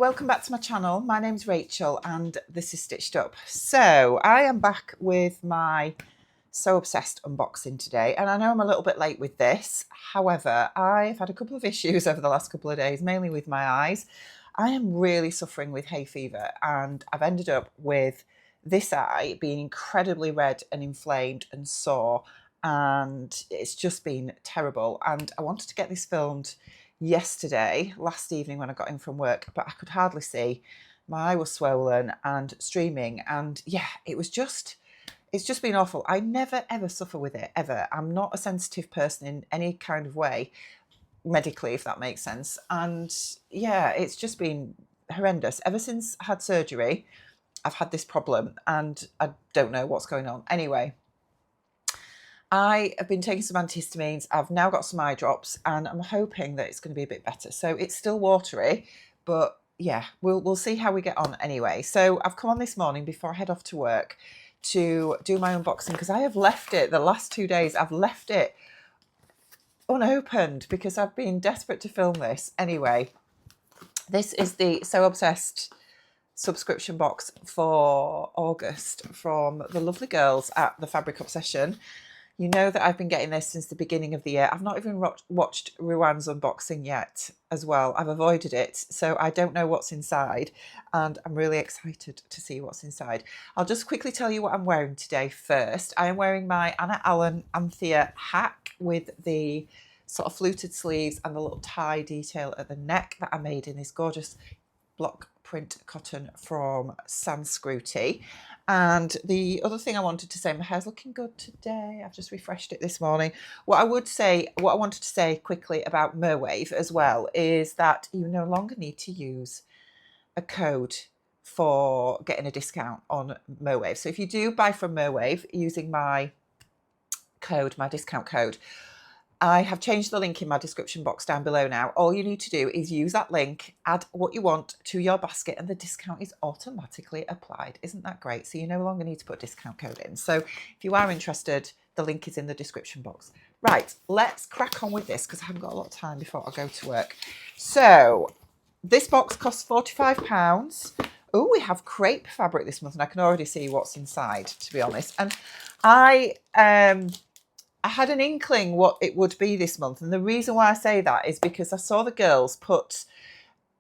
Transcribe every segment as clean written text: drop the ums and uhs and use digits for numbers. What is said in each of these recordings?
welcome back to my channel. My name's Rachel and this is Stitched Up. So I am back with my So Obsessed unboxing today, and I know I'm a little bit late with this. However, I've had a couple of issues over the last couple of days, mainly with my eyes. I am really suffering with hay fever, and I've ended up with this eye being incredibly red and inflamed and sore, and it's just been terrible. And I wanted to get this filmed yesterday, last evening when I got in from work, but I could hardly see. My eye was swollen and streaming, and yeah, it's just been awful. I never ever suffer with it, ever. I'm not a sensitive person in any kind of way, medically, if that makes sense. And yeah, it's just been horrendous. Ever since I had surgery, I've had this problem and I don't know what's going on. Anyway, I have been taking some antihistamines. I've now got some eye drops and I'm hoping that it's going to be a bit better. So it's still watery, but yeah, we'll see how we get on anyway. So I've come on this morning before I head off to work to do my unboxing, because I have left it the last 2 days. I've left it unopened because I've been desperate to film this. Anyway, this is the So Obsessed subscription box for August from the lovely girls at the Fabric Obsession. You know that I've been getting this since the beginning of the year. I've not even watched Ruan's unboxing yet as well. I've avoided it, so I don't know what's inside, and I'm really excited to see what's inside. I'll just quickly tell you what I'm wearing today first. I am wearing my Anna Allen Anthea hack with the sort of fluted sleeves and the little tie detail at the neck that I made in this gorgeous block print cotton from Sanscruti. And the other thing I wanted to say, my hair's looking good today. I've just refreshed it this morning. What I wanted to say quickly about MERWAVE as well is that you no longer need to use a code for getting a discount on MERWAVE. So if you do buy from MERWAVE using my discount code, I have changed the link in my description box down below now. All you need to do is use that link, add what you want to your basket, and the discount is automatically applied. Isn't that great? So you no longer need to put a discount code in. So if you are interested, the link is in the description box. Right, let's crack on with this because I haven't got a lot of time before I go to work. So this box costs £45. Oh, we have crepe fabric this month, and I can already see what's inside, to be honest. And I had an inkling what it would be this month. And the reason why I say that is because I saw the girls put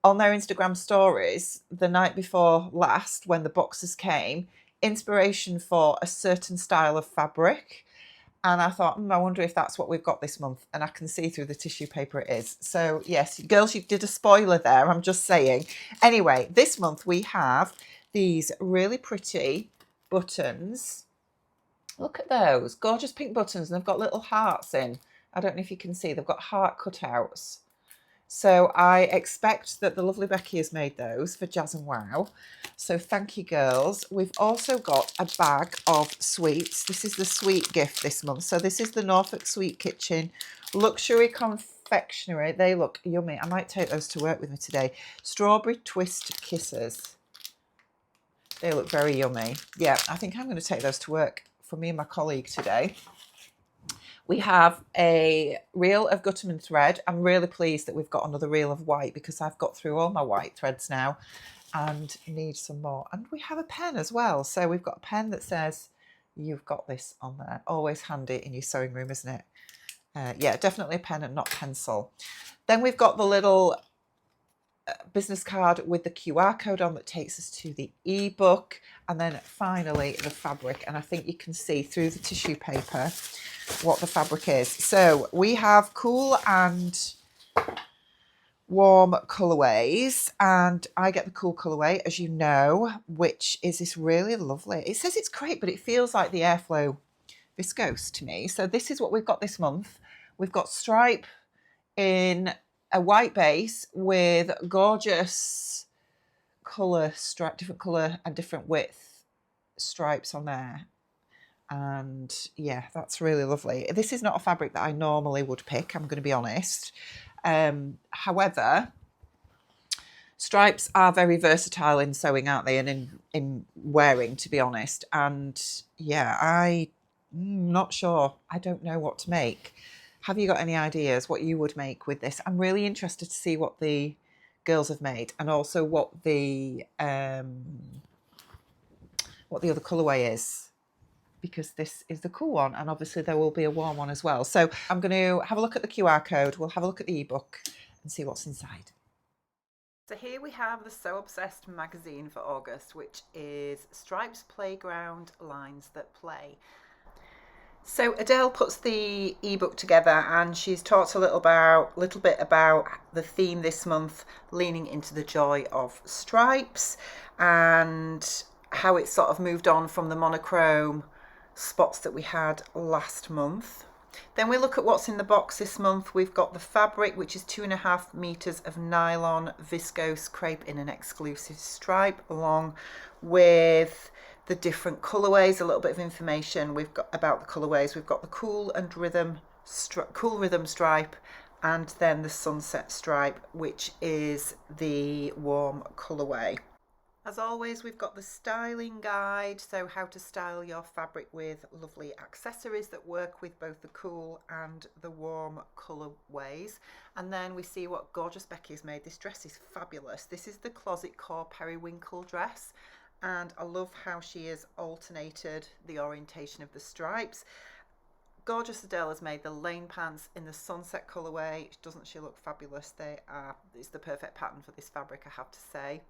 on their Instagram stories the night before last, when the boxes came, inspiration for a certain style of fabric. And I thought, I wonder if that's what we've got this month. And I can see through the tissue paper it is. So yes, girls, you did a spoiler there. I'm just saying. Anyway, this month we have these really pretty buttons. Look at those gorgeous pink buttons, and they've got little hearts in. I don't know if you can see, they've got heart cutouts. So I expect that the lovely Becky has made those for Jazz and Wow. So thank you, girls. We've also got a bag of sweets. This is the sweet gift this month. So this is the Norfolk Sweet Kitchen Luxury Confectionery. They look yummy. I might take those to work with me today. Strawberry Twist Kisses. They look very yummy. Yeah, I think I'm going to take those to work for me and my colleague today. We have a reel of Gutterman thread. I'm really pleased that we've got another reel of white because I've got through all my white threads now and need some more. And we have a pen as well. So we've got a pen that says, "You've got this" on there. Always handy in your sewing room, isn't it? Yeah, definitely a pen and not pencil. Then we've got the little business card with the QR code on that takes us to the ebook, and then finally the fabric. And I think you can see through the tissue paper what the fabric is. So we have cool and warm colorways, and I get the cool colorway, as you know, which is this really lovely, it says it's crepe, but it feels like the Airflow viscose to me. So this is what we've got this month. We've got stripe in a white base with gorgeous colour, different colour and different width stripes on there. And yeah, that's really lovely. This is not a fabric that I normally would pick, I'm going to be honest. However, stripes are very versatile in sewing, aren't they, and in wearing, to be honest. And yeah, I'm not sure. I don't know what to make. Have you got any ideas what you would make with this? I'm really interested to see what the girls have made, and also what the other colourway is, because this is the cool one, and obviously there will be a warm one as well. So I'm going to have a look at the QR code, we'll have a look at the ebook and see what's inside. So here we have the So Obsessed magazine for August, which is Stripes Playground Lines That Play. So Adele puts the ebook together, and she's talked a little bit about the theme this month, leaning into the joy of stripes, and how it's sort of moved on from the monochrome spots that we had last month. Then we look at what's in the box this month. We've got the fabric, which is 2.5 meters of nylon viscose crepe in an exclusive stripe, along with the different colorways, a little bit of information we've got about the colorways. We've got the cool rhythm stripe, and then the sunset stripe, which is the warm colorway. As always, we've got the styling guide, so how to style your fabric with lovely accessories that work with both the cool and the warm colourways. And then we see what gorgeous Becky has made. This dress is fabulous. This is the Closet Core Periwinkle dress, and I love how she has alternated the orientation of the stripes. Gorgeous Adele has made the lane pants in the sunset colourway. Doesn't she look fabulous? It's the perfect pattern for this fabric, I have to say.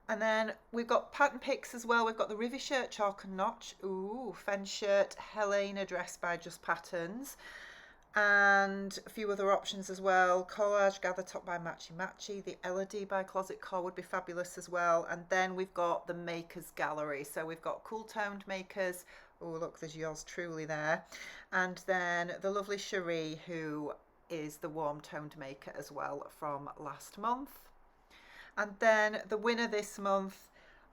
And then we've got pattern picks as well. We've got the Rivi shirt, chalk and notch. Ooh, Fen shirt, Helena dress by Just Patterns. And a few other options as well. Collage gather top by Matchy Matchy. The Elodie by Closet Core would be fabulous as well. And then we've got the Makers Gallery. So we've got cool toned makers. Oh, look, there's yours truly there. And then the lovely Cherie, who is the warm toned maker as well from last month. And then the winner this month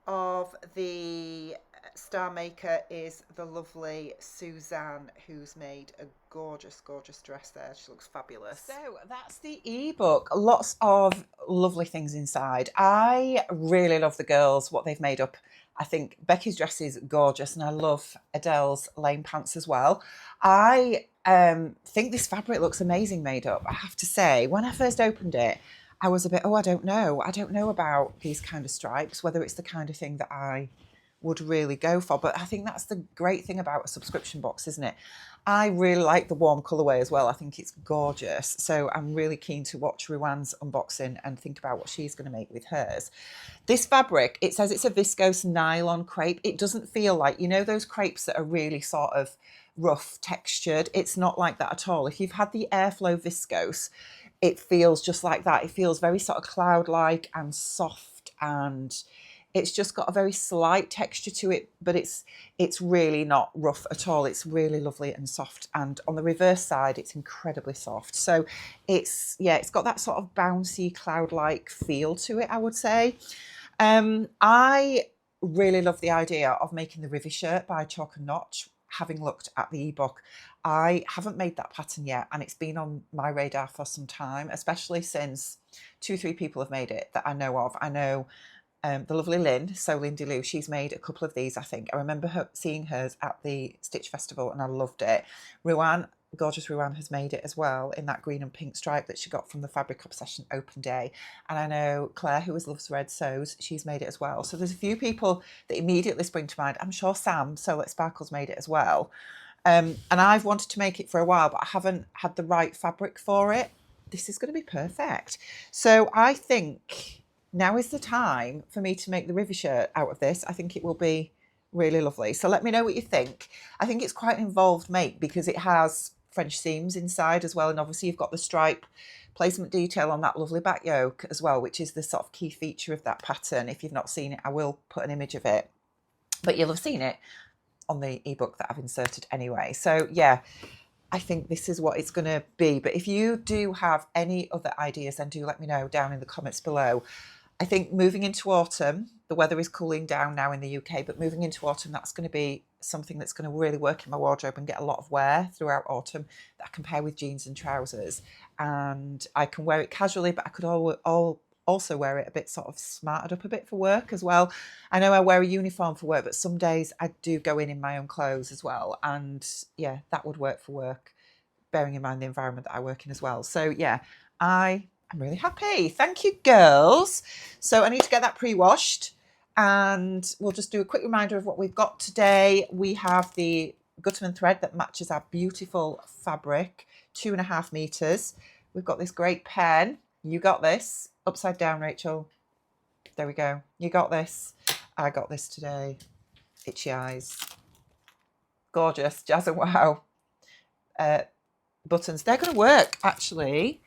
of the Star Maker is the lovely Suzanne, who's made a gorgeous, gorgeous dress there. She looks fabulous. So that's the ebook. Lots of lovely things inside. I really love the girls, what they've made up. I think Becky's dress is gorgeous, and I love Adele's lane pants as well. I think this fabric looks amazing made up, I have to say. When I first opened it, I was a bit, I don't know about these kind of stripes, whether it's the kind of thing that I would really go for. But I think that's the great thing about a subscription box, isn't it? I really like the warm colourway as well. I think it's gorgeous. So I'm really keen to watch Ruan's unboxing and think about what she's going to make with hers. This fabric, it says it's a viscose nylon crepe. It doesn't feel like, you know, those crepes that are really sort of rough textured. It's not like that at all. If you've had the Airflow viscose, it feels just like that. It feels very sort of cloud-like and soft, and it's just got a very slight texture to it, but it's really not rough at all. It's really lovely and soft, and on the reverse side, it's incredibly soft. So it's got that sort of bouncy cloud-like feel to it, I would say. I really love the idea of making the Rivi shirt by Chalk and Notch. Having looked at the ebook, I haven't made that pattern yet, and it's been on my radar for some time, especially since 2-3 people have made it that I know of. I know the lovely Lynn, so Lindy Lou, she's made a couple of these, I think. I remember seeing hers at the Stitch Festival, and I loved it. Ruan, gorgeous Ruan, has made it as well in that green and pink stripe that she got from the Fabric Obsession open day. And I know Claire, who loves red sews, she's made it as well. So there's a few people that immediately spring to mind. I'm sure Sam, So Let Sparkles, made it as well. And I've wanted to make it for a while, but I haven't had the right fabric for it. This is going to be perfect. So I think now is the time for me to make the Rivi shirt out of this. I think it will be really lovely. So let me know what you think. I think it's quite an involved make because it has French seams inside as well. And obviously you've got the stripe placement detail on that lovely back yoke as well, which is the sort of key feature of that pattern. If you've not seen it, I will put an image of it, but you'll have seen it on the ebook that I've inserted anyway. So yeah, I think this is what it's going to be. But if you do have any other ideas, then do let me know down in the comments below. I think moving into autumn, the weather is cooling down now in the UK, but moving into autumn, that's going to be something that's going to really work in my wardrobe and get a lot of wear throughout autumn that I can pair with jeans and trousers. And I can wear it casually, but I could also wear it a bit sort of smarted up a bit for work as well. I know I wear a uniform for work, but some days I do go in my own clothes as well. And yeah, that would work for work, bearing in mind the environment that I work in as well. So yeah, I am really happy. Thank you, girls. So I need to get that pre-washed, and we'll just do a quick reminder of what we've got today. We have the Gutterman thread that matches our beautiful fabric, 2.5 meters. We've got this great pen. You got this. Upside down, Rachel. There we go. You got this. I got this today. Itchy eyes. Gorgeous. Jazz and wow. Buttons. They're going to work, actually,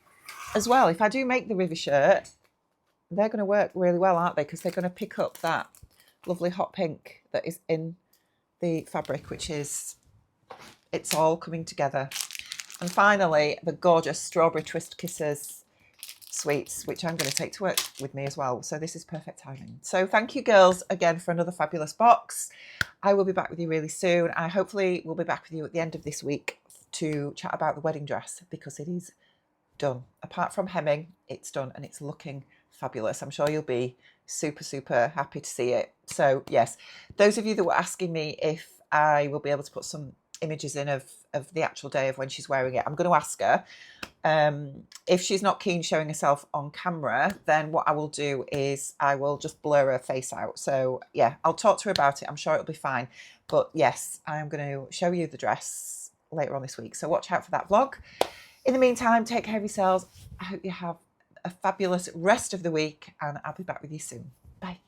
as well. If I do make the river shirt, they're going to work really well, aren't they? Because they're going to pick up that lovely hot pink that is in the fabric, which is, it's all coming together. And finally, the gorgeous Strawberry Twist Kisses sweets, which I'm going to take to work with me as well. So this is perfect timing. So thank you, girls, again for another fabulous box. I will be back with you really soon. I hopefully will be back with you at the end of this week to chat about the wedding dress, because it is done. Apart from hemming, it's done and it's looking fabulous. I'm sure you'll be super, super happy to see it. So yes, those of you that were asking me if I will be able to put some images in of the actual day of when she's wearing it, I'm going to ask her. If she's not keen showing herself on camera, then what I will do is I will just blur her face out. So yeah, I'll talk to her about it. I'm sure it'll be fine. But yes, I'm going to show you the dress later on this week. So watch out for that vlog. In the meantime, take care of yourselves. I hope you have a fabulous rest of the week, and I'll be back with you soon. Bye.